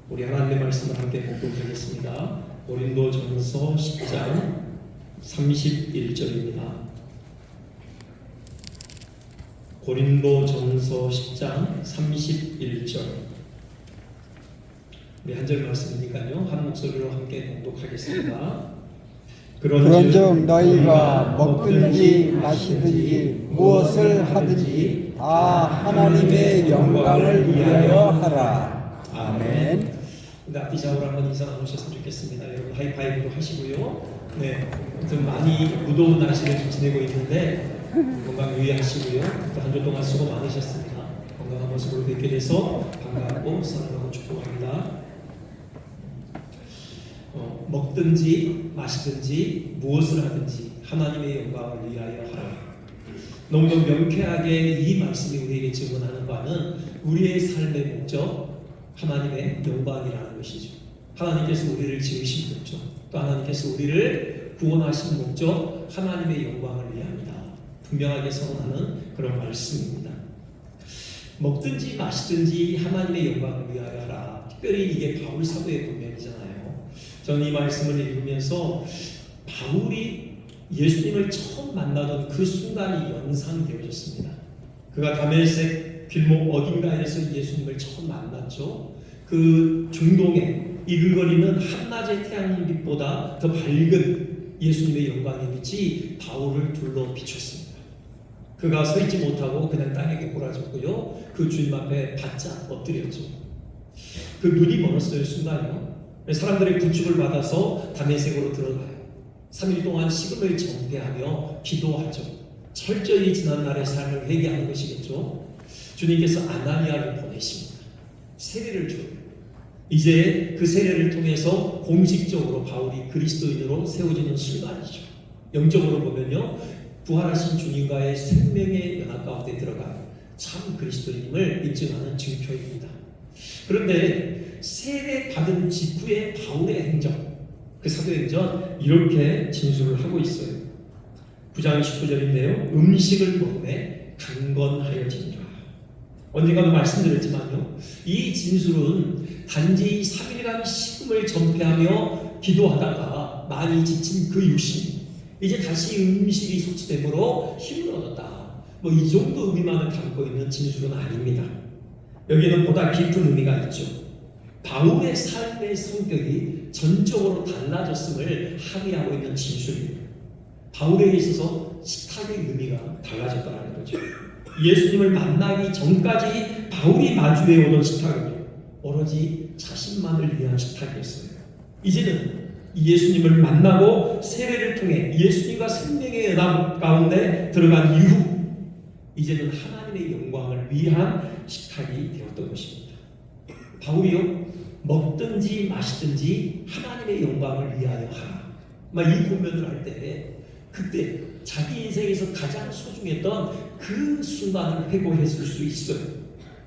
우리 하나님의 말씀을 함께 복독하겠습니다. 고린도전서 10장 31절입니다. 고린도전서 10장 31절. 우리 한 절 말씀이니까요, 한 목소리로 함께 복독하겠습니다. 그런즉 너희가 먹든지 마시든지 무엇을 하든지 다 하나님의 영광을 위하여 하라. 아멘. 앞뒤좌우로 한번 인사 나누셨으면 좋겠습니다. 여러분 하이파이브도 하시고요. 네, 좀 많이 무더운 날씨를 좀 지내고 있는데 건강 유의하시고요. 또 한 주 동안 수고 많으셨습니다. 건강한 모습으로 뵙게 돼서 반갑고 사랑하고 축복합니다. 먹든지 마시든지 무엇을 하든지 하나님의 영광을 위하여 하라. 너무도 명쾌하게 이 말씀이 우리에게 증언하는 바는 우리의 삶의 목적 하나님의 영광이라는 것이죠. 하나님께서 우리를 지으신 목적, 또 하나님께서 우리를 구원하신 목적, 하나님의 영광을 위함이다. 분명하게 선언하는 그런 말씀입니다. 먹든지 마시든지 하나님의 영광을 위하여 하라. 특별히 이게 바울 사도의 본면이잖아요. 저는 이 말씀을 읽으면서 바울이 예수님을 처음 만나던 그 순간이 연상되어졌습니다. 그가 다메섹 길목 어딘가에서 예수님을 처음 만났죠. 그 중동에 이글거리는 한낮의 태양빛보다 더 밝은 예수님의 영광의 빛이 바울을 둘러 비췄습니다. 그가 서 있지 못하고 그냥 땅에 깨꼬라졌고요. 그 주님 앞에 바짝 엎드렸죠. 그 눈이 멀었어요. 순간이요. 사람들의 부축을 받아서 다메섹으로 들어가요. 3일 동안 식음을 정배하며 기도하죠. 철저히 지난날의 삶을 회개하는 것이겠죠. 주님께서 아나니아를 보내십니다. 세례를 줘요. 이제 그 세례를 통해서 공식적으로 바울이 그리스도인으로 세워지는 순간이죠. 영적으로 보면요, 부활하신 주님과의 생명의 연합 가운데 들어가 참 그리스도인임을 입증하는 증표입니다. 그런데 세례 받은 직후의 바울의 행적, 그 사도행전 이렇게 진술을 하고 있어요. 9장 19절인데요. 음식을 먹음에 강건하여지니라. 언젠가도 말씀드렸지만요, 이 진술은 단지 3일간 식음을 전폐하며 기도하다가 많이 지친 그 육신이 이제 다시 음식이 소치되므로 힘을 얻었다, 이 정도 의미만을 담고 있는 진술은 아닙니다. 여기는 보다 깊은 의미가 있죠. 바울의 삶의 성격이 전적으로 달라졌음을 함의하고 있는 진술입니다. 바울에게 있어서 식탁의 의미가 달라졌다는 거죠. 예수님을 만나기 전까지 바울이 마주해 오던 식탁은요, 오로지 자신만을 위한 식탁이었어요. 이제는 예수님을 만나고 세례를 통해 예수님과 생명의 연합 가운데 들어간 이후 이제는 하나님의 영광을 위한 식탁이 되었던 것입니다. 바울이요, 먹든지 마시든지 하나님의 영광을 위하여 하라. 이 고면을 할 때 그때 자기 인생에서 가장 소중했던 그 순간을 회고했을 수 있어요.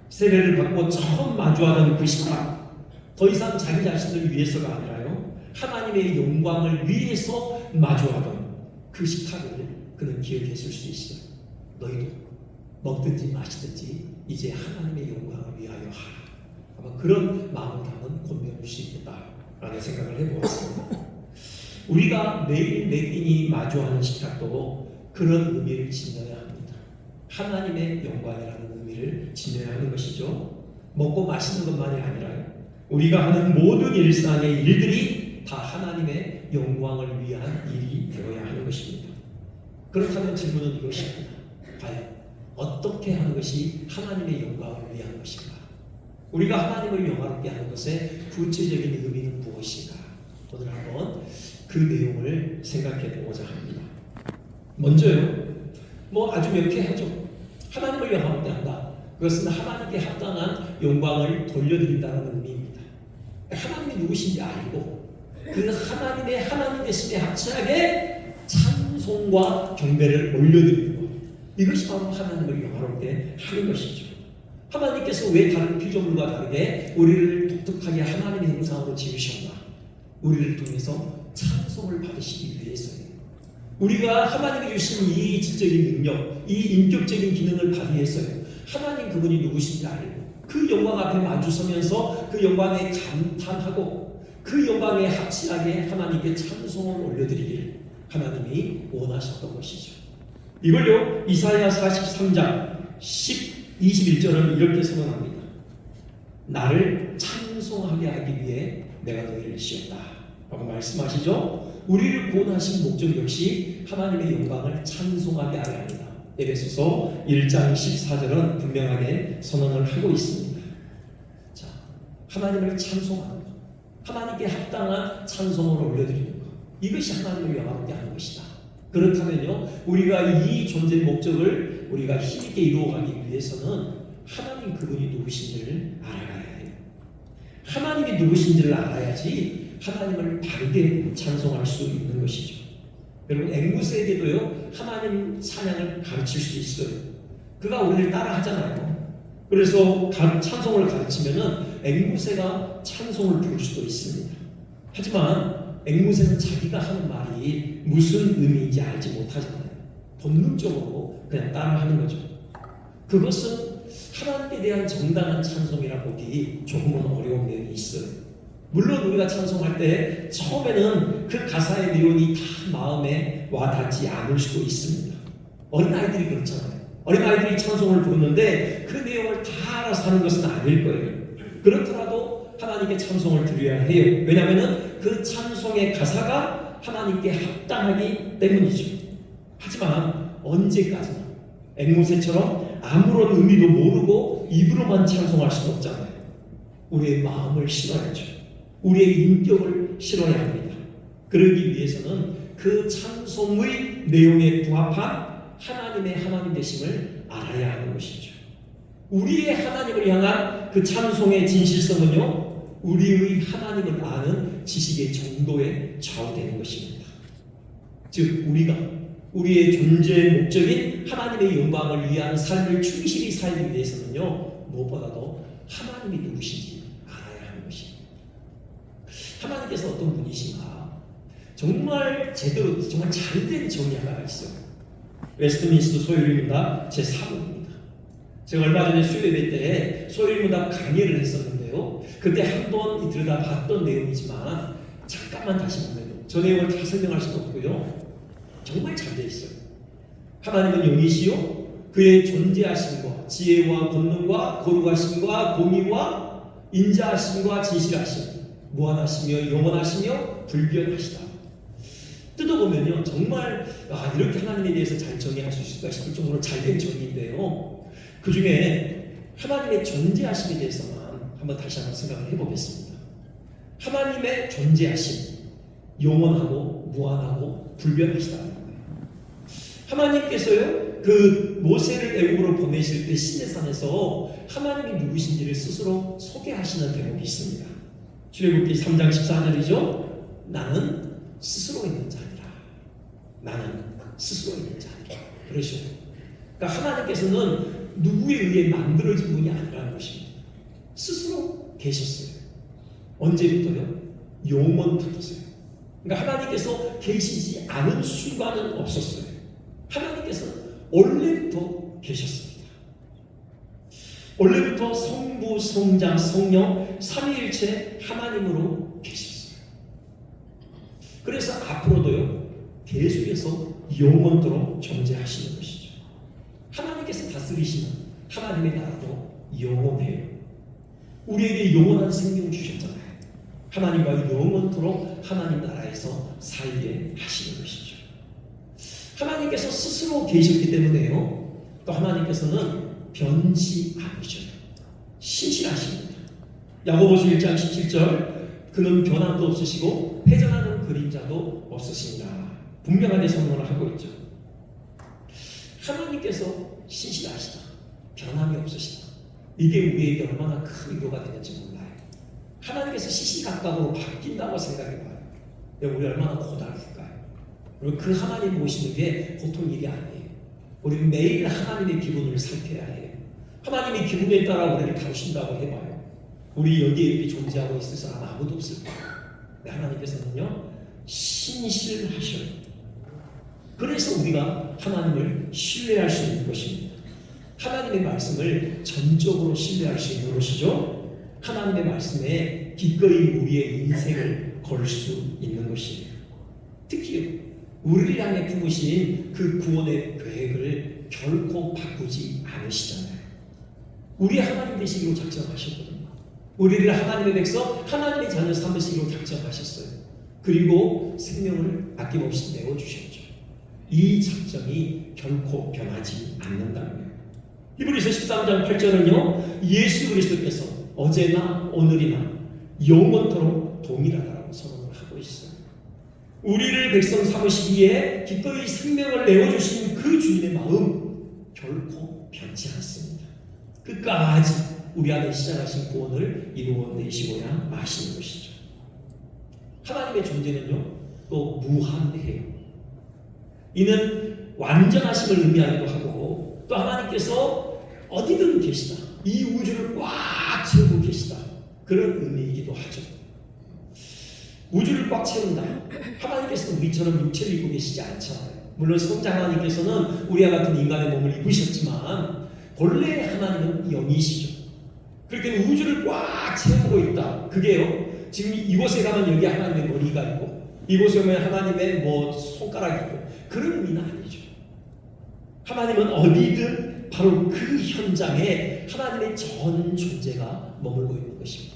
세례를 받고 처음 마주하던 그 식탁, 더 이상 자기 자신을 위해서가 아니라요, 하나님의 영광을 위해서 마주하던 그 식탁을 그는 기억했을 수 있어요. 너희도 먹든지 마시든지 이제 하나님의 영광을 위하여 하라. 아마 그런 마음을 담은 권면일 수 있겠다라는 생각을 해보았습니다. 우리가 매일매일이 마주하는 식탁도 그런 의미를 지녀야 합니다. 하나님의 영광이라는 의미를 지녀야 하는 것이죠. 먹고 마시는 것만이 아니라요, 우리가 하는 모든 일상의 일들이 다 하나님의 영광을 위한 일이 되어야 하는 것입니다. 그렇다면 질문은 이것입니다. 과연 어떻게 하는 것이 하나님의 영광을 위한 것인가? 우리가 하나님을 영화롭게 하는 것의 구체적인 의미는 무엇인가? 오늘 한번 그 내용을 생각해 보고자 합니다. 먼저요, 아주 명쾌하죠. 하나님을 영화롭게 한다. 그것은 하나님께 합당한 영광을 돌려드린다는 의미입니다. 하나님이 누구신지 알고 그 하나님의 하나님 되심에 합치하게 찬송과 경배를 올려드리는 것, 이것이 바로 하나님을 영화롭게 하는 것이죠. 하나님께서 왜 다른 피조물과 다르게 우리를 독특하게 하나님의 형상으로 지으셨나? 우리를 통해서 찬송을 받으시기 위해서예요. 우리가 하나님이 주신 이 지적인 능력, 이 인격적인 기능을 발휘해서요, 하나님 그분이 누구신지 알고 그 영광 앞에 마주서면서 그 영광에 감탄하고 그 영광에 합치하게 하나님께 찬송을 올려드리길 하나님이 원하셨던 것이죠. 이걸요 이사야 43장 21절은 이렇게 선언합니다. 나를 찬송하게 하기 위해 내가 너희를 지었다 라고 말씀하시죠. 우리를 구원하신 목적 역시 하나님의 영광을 찬송하게 하려 합니다. 에베소서 1장 14절은 분명하게 선언을 하고 있습니다. 자, 하나님을 찬송하는 것, 하나님께 합당한 찬송을 올려드리는 것, 이것이 하나님을 영화롭게 하는 것이다. 그렇다면요 우리가 이 존재의 목적을 우리가 힘있게 이루어가기 위해서는 하나님 그분이 누구신지를 알아가야 해요. 하나님이 누구신지를 알아야지 하나님을 바르게 찬송할 수 있는 것이죠. 여러분 앵무새에게도요 하나님 찬양을 가르칠 수 있어요. 그가 우리를 따라 하잖아요. 그래서 찬송을 가르치면은 앵무새가 찬송을 부를 수도 있습니다. 하지만 앵무새는 자기가 하는 말이 무슨 의미인지 알지 못하잖아요. 본능적으로 그냥 따라 하는 거죠. 그것은 하나님께 대한 정당한 찬송이라 보기 조금은 어려운 면이 있어요. 물론 우리가 찬송할 때 처음에는 그 가사의 내용이 다 마음에 와닿지 않을 수도 있습니다. 어린아이들이 그렇잖아요. 어린아이들이 찬송을 부르는데 그 내용을 다 알아서 하는 것은 아닐 거예요. 그렇더라도 하나님께 찬송을 드려야 해요. 왜냐하면 그 찬송의 가사가 하나님께 합당하기 때문이죠. 하지만 언제까지나 앵무새처럼 아무런 의미도 모르고 입으로만 찬송할 수는 없잖아요. 우리의 마음을 실어야죠. 우리의 인격을 실어야 합니다. 그러기 위해서는 그 찬송의 내용에 부합한 하나님의 하나님 되심을 알아야 하는 것이죠. 우리의 하나님을 향한 그 찬송의 진실성은요 우리의 하나님을 아는 지식의 정도에 좌우되는 것입니다. 즉 우리가 우리의 존재의 목적인 하나님의 영광을 위한 삶을 충실히 살기 위해서는요 무엇보다도 하나님이 누구신지 알아야 하는 것입니다. 하나님께서 어떤 분이신가 정말 제대로 정말 잘된 정의하가 있어요. 웨스트민스터 소요리문답 제3호입니다. 제가 얼마 전에 수요예배 때 소요리문답 강의를 했었는데요. 그때 한번 들여다봤던 내용이지만 잠깐만 다시 보면요. 저 내용을 다 설명할 수도 없고요. 정말 잘 되어 있어요. 하나님은 영이시요 그의 존재하심과 지혜와 권능과 거룩하심과 공의와 인자하심과 진실하심 무한하시며 영원하시며 불변하시다. 뜯어보면요 정말 이렇게 하나님에 대해서 잘 정의할 수 있을까 싶을 정도로 잘된 정의인데요. 그 중에 하나님의 존재하심에 대해서만 다시 한번 생각을 해보겠습니다. 하나님의 존재하심 영원하고 무한하고 불변하시다는 거예요. 하나님께서요 그 모세를 애굽으로 보내실 때 시내산에서 하나님이 누구신지를 스스로 소개하시는 대목이 있습니다. 출애굽기 3장 14절이죠. 나는 스스로 있는 자니라. 나는 스스로 있는 자니라. 그러시죠. 그러니까 하나님께서는 누구에 의해 만들어진 분이 아니라는 것입니다. 스스로 계셨어요. 언제부터요? 영원부터세요. 그러니까 하나님께서 계시지 않은 순간은 없었어요. 하나님께서는 원래부터 계셨습니다. 원래부터 성부, 성자, 성령 삼위일체 하나님으로 계셨어요. 그래서 앞으로도요 계속해서 영원토록 존재하시는 것이죠. 하나님께서 다스리시는 하나님의 나라도 영원해요. 우리에게 영원한 생명을 주셨잖아요. 하나님과 영원토록 하나님 나라에서 살게 하시는 것이죠. 하나님께서 스스로 계셨기 때문에요. 또 하나님께서는 변치 않으셔요. 신실하십니다. 야고보서 1장 17절 그는 변함도 없으시고 회전하는 그림자도 없으십니다. 분명하게 선언을 하고 있죠. 하나님께서 신실하시다. 변함이 없으시다. 이게 우리에게 얼마나 큰 위로가 되는지 몰라요. 하나님께서 시시각각으로 바뀐다고 생각해봐요. 우리 얼마나 고달플까요? 그리고 그 하나님 모시는 게 보통 일이 아니에요. 우리는 매일 하나님의 기분을 살펴야 해요. 하나님의 기분에 따라 우리를 다루신다고 해봐요. 우리 여기에 이렇게 존재하고 있을 사람 아무도 없을 거예요. 하나님께서는요 신실하셔요. 그래서 우리가 하나님을 신뢰할 수 있는 것입니다. 하나님의 말씀을 전적으로 신뢰할 수 있는 것이죠. 하나님의 말씀에 기꺼이 우리의 인생을 걸 수 있는 것이에요. 특히 우리를 향해 품으신 그 구원의 계획을 결코 바꾸지 않으시잖아요. 우리 하나님 되시기로 작정하셨거든요. 우리를 하나님의 백성, 하나님의 자녀 삼으시기로 작정하셨어요. 그리고 생명을 아낌없이 내어주셨죠. 이 작정이 결코 변하지 않는다는 거예요. 히브리서 13장 8절은요, 예수 그리스도께서 어제나 오늘이나 영원토록 동일하다라고 선언을 하고 있어요. 우리를 백성 삼으시기에 기꺼이 생명을 내어주신 그 주님의 마음 결코 변치 않습니다. 끝까지 우리 안에 시작하신 구원을 이루어내시고야 마시는 것이죠. 하나님의 존재는요, 또 무한해요. 이는 완전하심을 의미하기도 하고, 또 하나님께서 어디든 계시다, 이 우주를 꽉 채우고 계시다, 그런 의미이기도 하죠. 우주를 꽉 채운다. 하나님께서는 우리처럼 육체를 입고 계시지 않잖아요. 물론 성자 하나님께서는 우리와 같은 인간의 몸을 입으셨지만 본래 하나님은 영이시죠. 그렇기 때문에 우주를 꽉 채우고 있다. 그게요, 지금 이곳에 가면 여기 하나님의 머리가 있고, 이곳에 오면 하나님의 손가락이 있고, 그런 의미는 아니죠. 하나님은 어디든 바로 그 현장에 하나님의 전 존재가 머물고 있는 것입니다.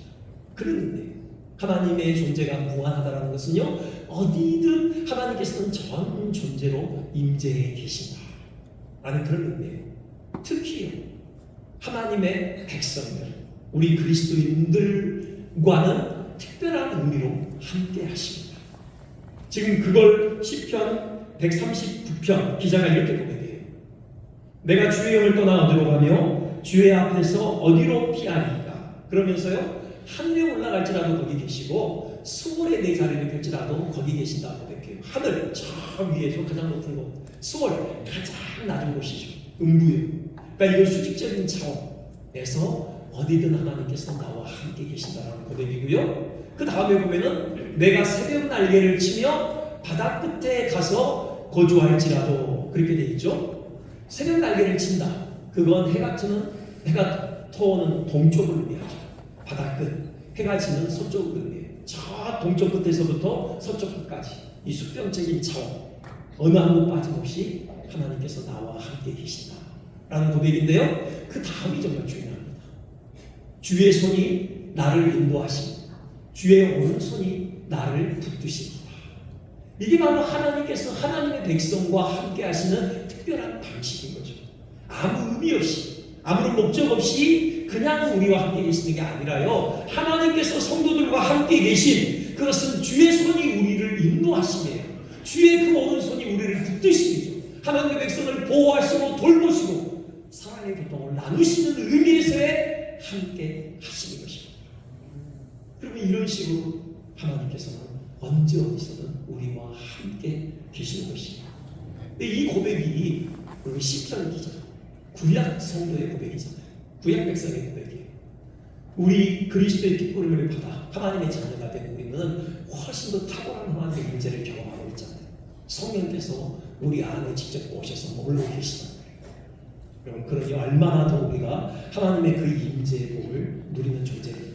그런 의미예요. 하나님의 존재가 무한하다는 것은요, 어디든 하나님께서는 전 존재로 임재해 계신다 라는 그런 의미예요. 특히요, 하나님의 백성들, 우리 그리스도인들과는 특별한 의미로 함께 하십니다. 지금 그걸 시편 139편 기자가 이렇게 고백해요. 내가 주의 영을 떠나 어디로 가며 주의 앞에서 어디로 피하리까? 그러면서요, 하늘에 올라갈지라도 거기 계시고 수월에 내 자리를 펼지라도 거기 계신다고 고백해요. 하늘 저 위에서 가장 높은 곳, 수월 가장 낮은 곳이죠. 음부요. 그러니까 이걸 수직적인 차원에서 어디든 하나님께서 나와 함께 계신다라는 고백이고요. 그 다음에 보면은 내가 새벽 날개를 치며 바다 끝에 가서 거주할지라도, 그렇게 되어 있죠. 새벽 날개를 친다. 그건 해가 터오는 동쪽을 의미하죠. 바다 끝, 해가 지는 서쪽을 의미해요. 저 동쪽 끝에서부터 서쪽 끝까지 이 수평적인 차원, 어느 한 곳 빠짐없이 하나님께서 나와 함께 계신다라는 고백인데요. 그 다음이 정말 중요합니다. 주의 손이 나를 인도하시고 주의 오른손이 나를 붙드십니다. 이게 바로 하나님께서 하나님의 백성과 함께 하시는 특별한 방식인 거죠. 아무 의미 없이, 아무런 목적 없이 그냥 우리와 함께 계시는 게 아니라요, 하나님께서 성도들과 함께 계신, 그것은 주의 손이 우리를 인도하시네요. 주의 그 오른손이 우리를 붙드시죠. 하나님의 백성을 보호하시고 돌보시고 사랑의 교통을 나누시는 의미에서의 함께 하시는 것입니다. 그러면 이런 식으로 하나님께서는 언제 어디서든 우리와 함께 계시는 것입니다. 근데 이 고백이 우리 시편 기자, 구약 성도의 고백이잖아요. 구약 백성의 고백이에요. 우리 그리스도의 뒷부름을 받아 하나님의 자녀가 된 우리는 훨씬 더 탁월한 하나님의 임재를 경험하고 있잖아요. 성령께서 우리 안에 직접 오셔서 머물러 계시잖아요. 여러분, 그러니 얼마나 더 우리가 하나님의 그 임재의 복을 누리는 존재입니까?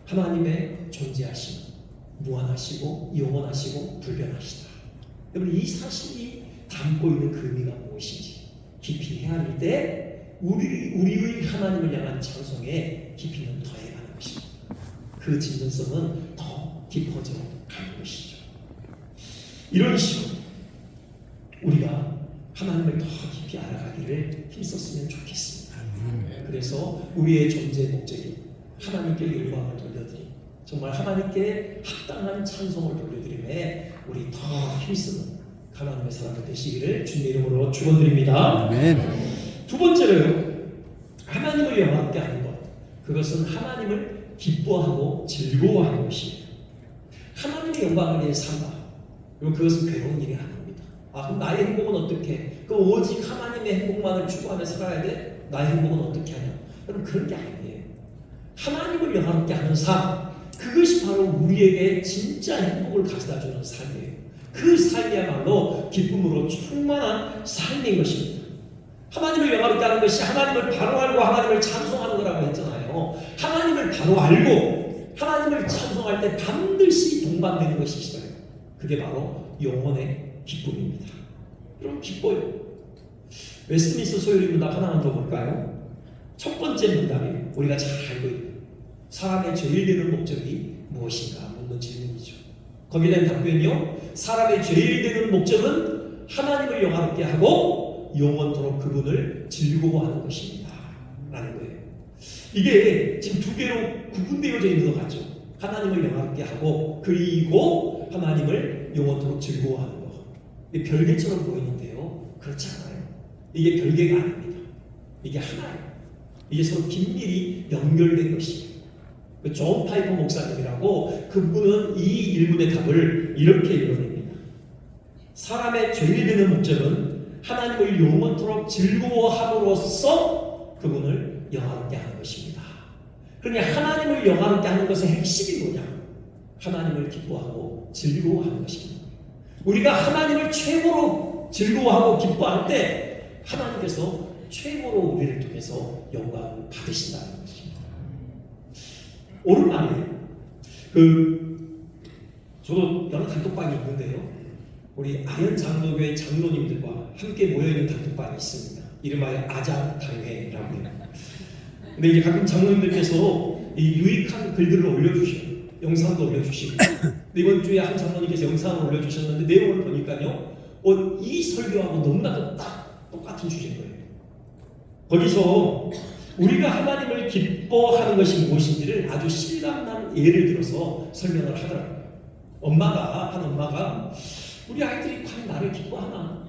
하나님의 존재하심, 무한하시고 영원하시고 불변하시다. 여러분, 이 사실이 담고 있는 그 의미가 무엇인지 깊이 헤아릴 때 우리의 하나님을 향한 찬송에 깊이는 더해가는 것입니다. 그 진정성은 더 깊어져 가는 것이죠. 이런 식으로 우리가 하나님을 더 깊이 알아가기를 힘썼으면 좋겠습니다. 그래서 우리의 존재 목적이 하나님께 영광을 돌려드림, 정말 하나님께 합당한 찬송을 돌려드림에 우리 더 힘쓰는 하나님의 사람들 되시기를 주님의 이름으로 축원드립니다. 아멘. 두 번째로요, 하나님을 영화롭게 하는 것, 그것은 하나님을 기뻐하고 즐거워하는 것이에요. 하나님의 영광을 위해 산다. 그리고 그것은 괴로운 일이 아닙니다. 그럼 나의 행복은 어떻게? 그럼 오직 하나님의 행복만을 추구하며 살아야 돼? 나의 행복은 어떻게 하냐? 여러분, 그런 게 아니에요. 하나님을 영화롭게 하는 삶, 그것이 바로 우리에게 진짜 행복을 가져다주는 삶이에요. 그 삶이야말로 기쁨으로 충만한 삶인 것입니다. 하나님을 영화롭게 하는 것이 하나님을 바로 알고 하나님을 찬송하는 거라고 했잖아요. 하나님을 바로 알고 하나님을 찬송할 때 반드시 동반되는 것이 있어요. 그게 바로 영혼의 기쁨입니다. 여러분 기뻐요. 웨스트민스터 소요리 문답 하나만 더 볼까요? 첫 번째 문답이에요. 우리가 잘 알고 있는 사람의 죄일 되는 목적이 무엇인가 묻는 질문이죠. 거기에 대한 답변이요. 사람의 죄일 되는 목적은 하나님을 영화롭게 하고 영원토록 그분을 즐거워하는 것입니다. 라는 거예요. 이게 지금 두 개로 구분되어져 있는 것 같죠. 하나님을 영화롭게 하고 그리고 하나님을 영원토록 즐거워하는 것. 이게 별개처럼 보이는데요. 그렇지 않아요. 이게 별개가 아닙니다. 이게 하나예요. 이게 서로 긴밀히 연결된 것이에요. 존 파이퍼 목사님이라고 그분은 이 일문의 답을 이렇게 이뤄냅니다. 사람의 죄를 되는 목적은 하나님을 영원토록 즐거워함으로써 그분을 영화롭게 하는 것입니다. 그러니 하나님을 영화롭게 하는 것의 핵심이 뭐냐? 하나님을 기뻐하고 즐거워하는 것입니다. 우리가 하나님을 최고로 즐거워하고 기뻐할 때 하나님께서 최고로 우리를 통해서 영광을 받으신다는 것입니다. 오랜만에 저도 여러 단톡방이 있는데요. 우리 아현 장로교회 장로님들과 함께 모여있는 단톡방이 있습니다. 이름하여 아장당회라고 해요. 근데 이제 가끔 장로님들께서 이 유익한 글들을 올려주셔요. 영상도 올려주시고. 이번 주에 한 장로님께서 영상을 올려주셨는데 내용을 보니까요. 이 설교하고 너무나도 딱 똑같은 주제인 거예요. 거기서 우리가 하나님을 기뻐하는 것이 무엇인지를 아주 실감난 예를 들어서 설명을 하더라고요. 한 엄마가 우리 아이들이 과연 나를 기뻐하나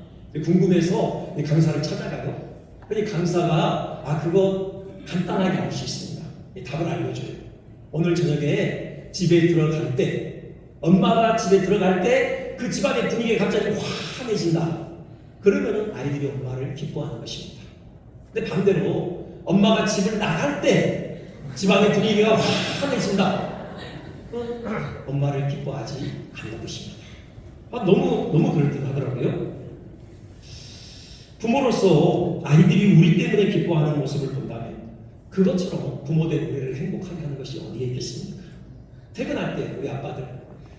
궁금해서 강사를 찾아가요. 그러니 강사가 그거 간단하게 알 수 있습니다. 답을 알려줘요. 오늘 저녁에 집에 들어갈 때 엄마가 집에 들어갈 때 그 집안의 분위기가 갑자기 환해진다. 그러면 아이들이 엄마를 기뻐하는 것입니다. 근데 반대로 엄마가 집을 나갈 때 집안의 분위기가 환해진다. 엄마를 기뻐하지 않는 것입니다. 너무 그럴듯하더라고요. 부모로서 아이들이 우리 때문에 기뻐하는 모습을 본다면 그것처럼 부모된 우리를 행복하게 하는 것이 어디에 있겠습니까? 퇴근할 때 우리 아빠들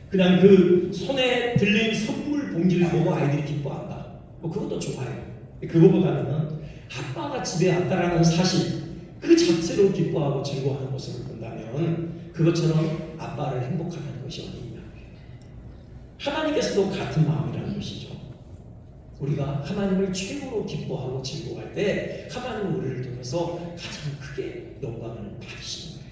그냥 그 손에 들린 선물 봉지를 보고 아이들이 기뻐한다. 그것도 좋아요. 그거보다는 아빠가 집에 왔다라는 사실 그 자체로 기뻐하고 즐거워하는 모습을 본다면 그것처럼 아빠를 행복하게 하는 것이 어디 있냐. 하나님께서도 같은 마음이라는 것이죠. 우리가 하나님을 최고로 기뻐하고 즐거워할 때 하나님은 우리를 통해서 가장 크게 영광을 받으시는 거예요.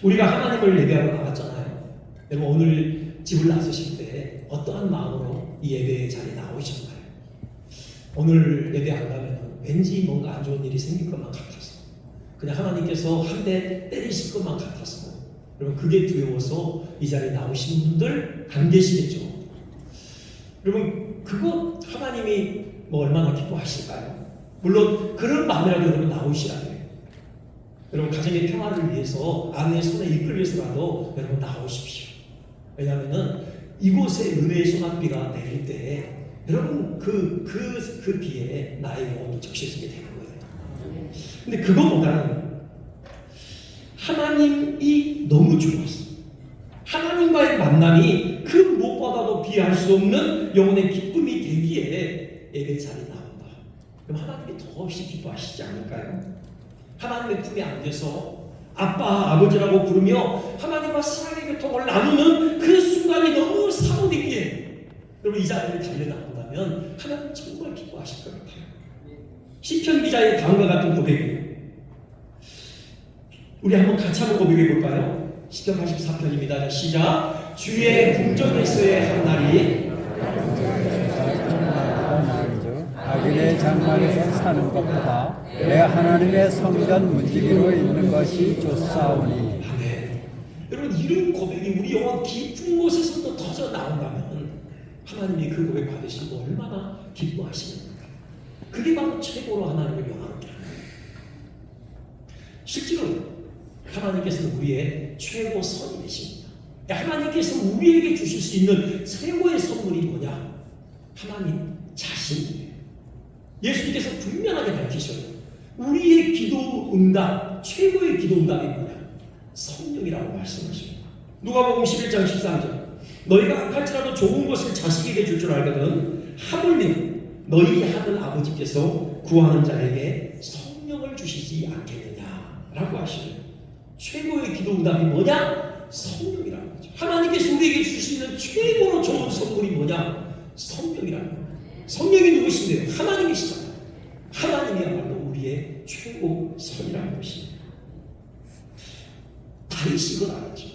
우리가 하나님을 예배하러 나왔잖아요. 여러분 오늘 집을 나서실 때 어떠한 마음으로 이 예배의 자리에 나오셨나요? 오늘 예배 안 가면 왠지 뭔가 안 좋은 일이 생길 것만 같아서 그냥 하나님께서 한 대 때리실 것만 같아서 여러분 그게 두려워서 이 자리에 나오시는 분들 안 계시겠죠? 여러분 그거 하나님이 얼마나 기뻐하실까요? 물론 그런 마음이라도 여러분 나오시라 돼요. 여러분 가정의 평화를 위해서 아내의 손에 이끌려서라도 여러분 나오십시오. 왜냐하면 이곳에 은혜의 소낙비가 내릴 때 여러분 그 비에 나의 영혼도 적셔지게 되는 거예요. 근데 그거보다는 하나님이 너무 좋았어. 하나님과의 만남이 그 무엇보다도 비할 수 없는 영혼의 기쁨이 되기에 예배 자리에 나온다. 그럼 하나님이 더없이 기뻐하시지 않을까요? 하나님의 품에 안겨서 아빠, 아버지라고 부르며 하나님과 사랑의 교통을 나누는 그 순간이 너무 사모되기에 여러분 이 자리를 달려나온다면 하나님 정말 기뻐하실 것 같아요. 시편 기자의 다음과 같은 고백이에요. 우리 한번 같이 한번 고백해 볼까요? 시편 84편입니다. 시작. 주의 궁정에서의 한 날이 악인의 장막에서 사는 것보다 내 하나님의 성전 문지기로 있는 것이 좋사오니. 네. 여러분 이런 고백이 우리 영혼 깊은 곳에서도 터져 나온다면 하나님이 그 고백 받으시고 얼마나 기뻐하시는가. 그게 바로 최고로 하나님을 영화롭게 하는 거예요. 실제로 하나님께서는 우리의 최고 선이 되십니다. 하나님께서 우리에게 주실 수 있는 최고의 선물이 뭐냐? 하나님 자신이에요. 예수님께서 분명하게 밝히셔요. 우리의 기도 응답, 최고의 기도 응답이 뭐냐? 성령이라고 말씀하십니다. 누가복음 11장 13절. 너희가 악할지라도 좋은 것을 자식에게 줄 줄 알거든 하물며 너희 하늘 아버지께서 구하는 자에게 성령을 주시지 않겠느냐라고 하시는 최고의 기도 응답이 뭐냐? 성령이라는 거죠. 하나님께서 우리에게 주시는 최고로 좋은 선물이 뭐냐? 성령이라는 거예요. 성령이 누구신데요? 하나님이시잖아요. 하나님이야말로 우리의 최고 선이라는 것입니다. 다윗이 이걸 알았죠.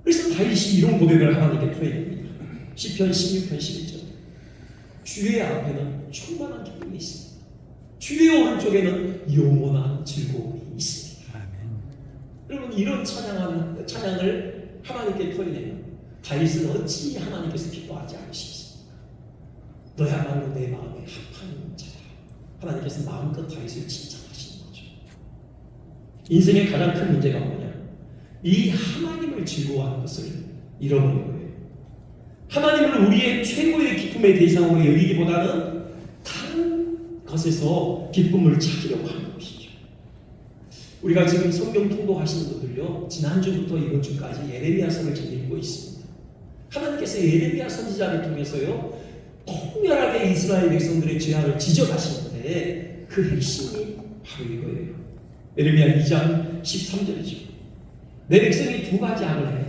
그래서 다윗이 이런 고백을 하나님께 토해냅니다. 시편 16편 11절. 주의 앞에는 충만한 기쁨이 있습니다. 주의 오른쪽에는 영원한 즐거움이 있습니다. 아멘. 여러분 이런 찬양을 하나님께 토해내면 다윗은 어찌 하나님께서 기뻐하지 않으시겠습니까? 너야말로 내 마음에 합한 자라. 하나님께서 마음껏 다윗을 칭찬하시는 거죠. 인생의 가장 큰 문제가 뭐냐? 이 하나님을 즐거워하는 것을 잃어버린 거예요. 하나님을 우리의 최고의 기쁨의 대상으로 여기기보다는 다른 것에서 기쁨을 찾으려고 하는 것이죠. 우리가 지금 성경 통독하시는 분들요, 지난주부터 이번 주까지 예레미야서를 지금 읽고 있습니다. 하나님께서 예레미야 선지자를 통해서요, 통렬하게 이스라엘 백성들의 죄악을 지적하시는데 그 핵심이 바로 이거예요. 예레미야 2장 13절이죠. 내 백성이 두 가지 악을 해.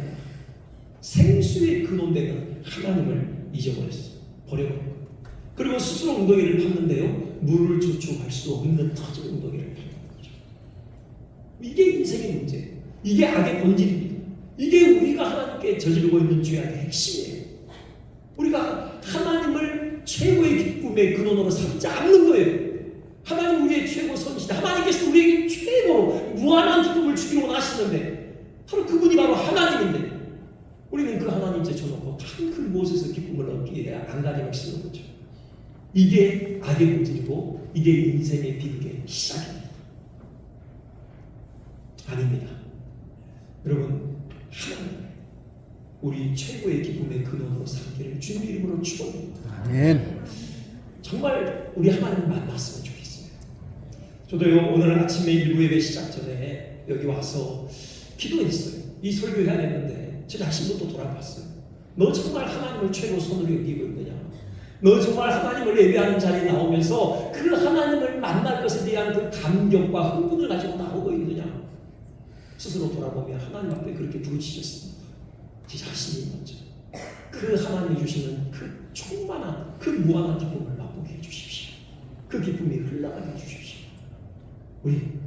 생수의 근원되는 하나님을 잊어버렸어. 버려버렸고. 그리고 스스로 웅덩이를 팠는데요, 물을 저축할 수 없는 터진 웅덩이를 팠는 거죠. 이게 인생의 문제. 이게 악의 본질입니다. 이게 우리가 하나님께 저지르고 있는 죄악의 핵심이에요. 우리가 하나님을 최고의 기쁨의 근원으로 삼지 않는 거예요. 하나님 우리의 최고 선지자, 하나님께서 우리에게 최고로 무한한 기쁨을 주기로 원하시는데 바로 그분이 바로 하나님인데 우리는 그 하나님 제쳐놓고 다른 큰 곳에서 기쁨을 얻기 위해 안간힘을 쓰는 거죠. 이게 악의 본질이고 이게 인생의 비극의 시작입니다. 아닙니다. 여러분, 하나님 우리 최고의 기쁨의 근원으로 삼기를 주님 이름으로 축원합니다. 아멘. 정말 우리 하나님 만났으면 좋겠어요. 저도요, 오늘 아침에 일부 예배 시작 전에 여기 와서 기도했어요. 이 설교해야 되는데 제 자신부터 돌아봤어요. 너 정말 하나님을 최고 손으로 여기고 있느냐? 너 정말 하나님을 예배하는 자리에 나오면서 그 하나님을 만날 것에 대한 그 감격과 흥분을 가지고 나오고 있느냐? 스스로 돌아보면 하나님 앞에 그렇게 부르짖었습니다. 제 자신이 먼저 그 하나님이 주시는 그 충만한 그 무한한 기쁨을 맛보게 해주십시오. 그 기쁨이 흘러가게 해주십시오.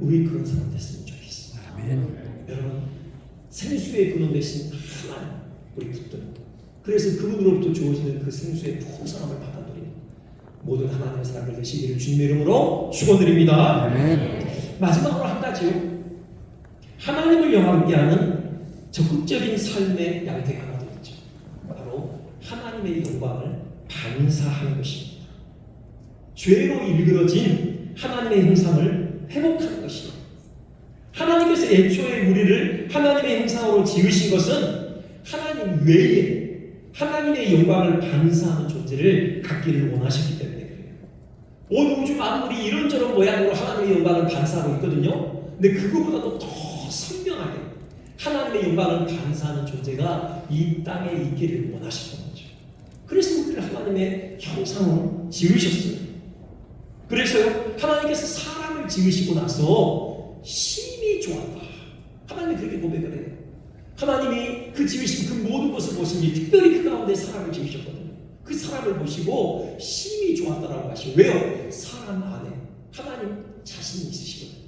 우리 그런 사람 됐으면 좋겠어요. 아멘. 여러분, 생수의 근원 되신 하나님 우리 붙듭니다. 그래서 그분으로부터 주어지는 그 생수의 풍성함을 받아들이는 모든 하나님의 사람들 되시기를 주님의 이름으로 축원드립니다. 아멘. 마지막으로 한 가지요. 하나님을 영화롭게 하는 적극적인 삶의 양태가 하나 더 있죠. 바로 하나님의 영광을 반사하는 것입니다. 죄로 일그러진 하나님의 형상을 회복하는 것입니다. 하나님께서 애초에 우리를 하나님의 형상으로 지으신 것은 하나님 외에 하나님의 영광을 반사하는 존재를 갖기를 원하셨기 때문에 그래요. 온 우주 만물이 이런저런 모양으로 하나님의 영광을 반사하고 있거든요. 근데 그거보다도 더 선명하게 하나님의 영광을 반사하는 존재가 이 땅에 있기를 원하셨던 거죠. 그래서 우리를 하나님의 형상으로 지으셨어요. 그래서요, 하나님께서 사람을 지으시고 나서 심히 좋았다. 하나님이 그렇게 고백을 해요. 하나님이 그 지으신 그 모든 것을 보시니 특별히 그 가운데 사람을 지으셨거든요. 그 사람을 보시고 심히 좋았다라고 하시고, 왜요? 사람 안에 하나님 자신이 있으시거든요.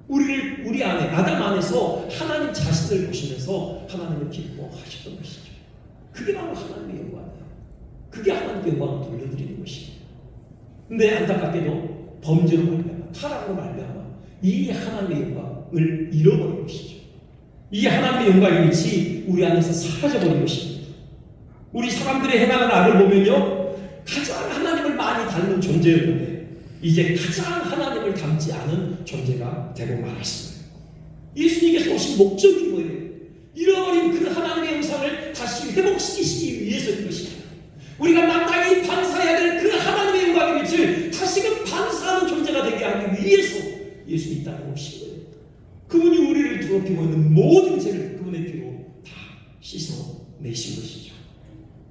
우리 안에 아담 안에서 하나님 자신을 보시면서 하나님을 기뻐하셨던 것이죠. 그게 바로 하나님의 영광이에요. 그게 하나님께 영광을 돌려드리는 것이에요. 근데 안타깝게도 범죄로 말미암아, 타락으로 말미암아 이 하나님의 영광을 잃어버린 것이죠. 이 하나님의 영광의 빛이 우리 안에서 사라져버린 것입니다. 우리 사람들의 행하는 악을 보면요, 가장 하나님을 많이 닮은 존재였는데 이제 가장 하나님을 닮지 않은 존재가 되고 말았습니다. 예수님께서 오신 목적이 뭐예요? 잃어버린 그 하나님의 형상을 다시 회복시키시기 위해서인 것입니다. 우리가 마땅히 반사해야 될 그 하나님의 영광의 빛을 다시금 반사 위해서 예수님이 이 땅에 오신 거예요. 그분이 우리를 더럽히고 있는 모든 죄를 그분의 피로 다 씻어내신 것이죠.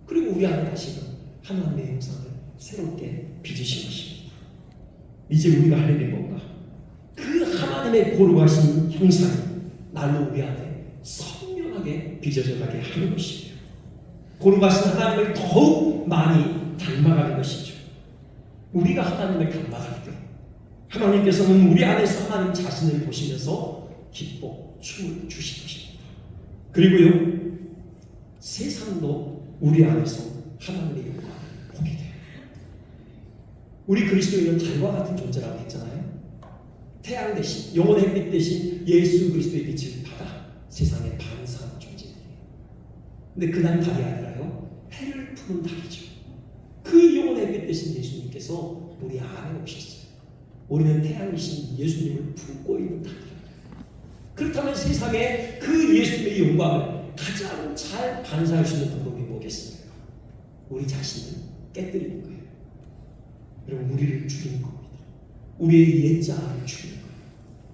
그리고 우리 안에 다시금 하나님의 형상을 새롭게 빚으신 것입니다. 이제 우리가 할 일이 뭔가? 그 하나님의 거룩하신 형상이 날로 우리 안에 선명하게 빚어져 가게 하는 것입니다. 거룩하신 하나님을 더욱 많이 닮아가는 것이죠. 우리가 하나님을 닮아갈 때 하나님께서는 우리 안에서 하나님 자신을 보시면서 기뻐 춤을 주신 것입니다. 그리고요, 세상도 우리 안에서 하나님의 영광을 보게 돼요. 우리 그리스도인은 달과 같은 존재라고 했잖아요. 태양 대신, 영혼의 햇빛 대신 예수 그리스도의 빛을 받아 세상에 반사하는 존재들이에요. 근데 그날 달이 아니라요, 해를 푸는 달이죠. 그 영혼의 햇빛 대신 예수님께서 우리 안에 오셨어요. 우리는 태양이신 예수님을 품고 있는 달이에요. 그렇다면 세상에 그 예수님의 영광을 가장 잘 반사할 수 있는 방법이 뭐겠어요? 우리 자신을 깨뜨리는 거예요. 여러분, 우리를 죽이는 겁니다. 우리의 옛자아를 죽이는 거예요.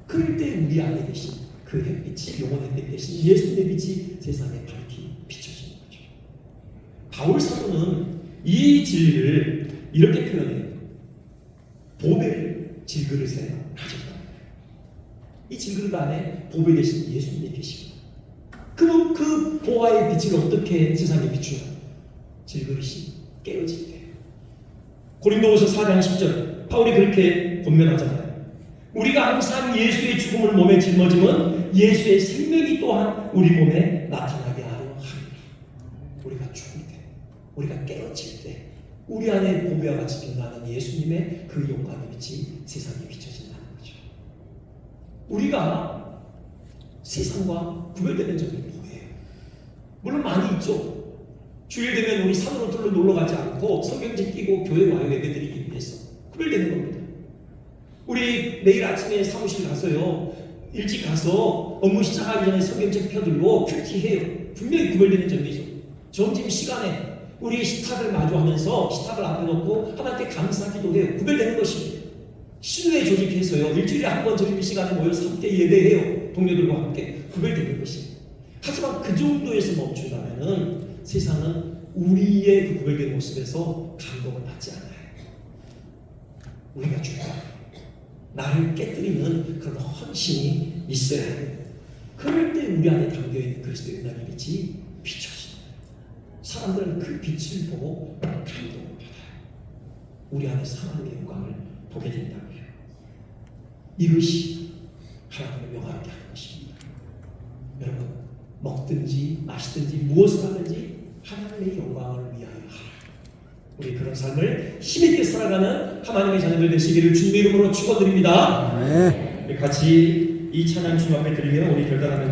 그럴 때 우리 안에 계신 그 햇빛이, 영혼의 햇빛 대신 예수님의 빛이 세상에 밝히 비춰지는 거죠. 바울 사도는 이 진리를 이렇게 표현해요. 보배를 질그릇에 가졌다. 이 질그릇 안에 보배 대신 예수님이 계시고, 그럼 그 보화의 빛을 어떻게 세상에 비추냐? 질그릇이 깨어질 때. 고린도후서 4장 10절 바울이 그렇게 권면하잖아요. 우리가 항상 예수의 죽음을 몸에 짊어지면 예수의 생명이 또한 우리 몸에 나타나게 하려 합니다. 우리가 죽을 때, 우리가 깨어질 때 우리 안에 보배와 같이 빛나는 예수님의 그 영광의 빛이 세상에 비춰진다는 거죠. 우리가 세상과 구별되는 점이 뭐예요? 물론 많이 있죠. 주일 되면 우리 산으로 뚫러 놀러 가지 않고 성경책 끼고 교회 와요 예배드리기 위해서 구별되는 겁니다. 우리 내일 아침에 사무실 가서요, 일찍 가서 업무 시작하기 전에 성경책 펴들고 큐티해요. 분명히 구별되는 점이죠. 점심 시간에 우리 식탁을 마주하면서 식탁을 앞에 놓고 하나님께 감사하기도 해요. 구별되는 것입니다. 신뢰 조직해서요, 일주일에 한 번 점심 시간에 모여서 함께 예배해요. 동료들과 함께 구별되는 것입니다. 하지만 그 정도에서 멈춘다면은 세상은 우리의 그 구별된 모습에서 감동을 받지 않아요. 우리가 죽어 나를 깨뜨리는 그런 헌신이 있어야 해요. 그럴 때 우리 안에 담겨있는 그리스도의 은혜의 빛이 비춰집니다. 사람들은 그 빛을 보고 감동을 받아요. 우리 안에서 하나님의 영광을 보게 된다고요. 이것이 하나님을 명하게 하는 것입니다. 여러분, 먹든지 마시든지 무엇을 하든지 하나님의 영광을 위하여 하라. 우리 그런 삶을 힘있게 살아가는 하나님의 자녀들 되시기를 주님의 이름으로 축원드립니다. 네. 같이 이 찬양 주님 앞에 드리며 우리 결단하는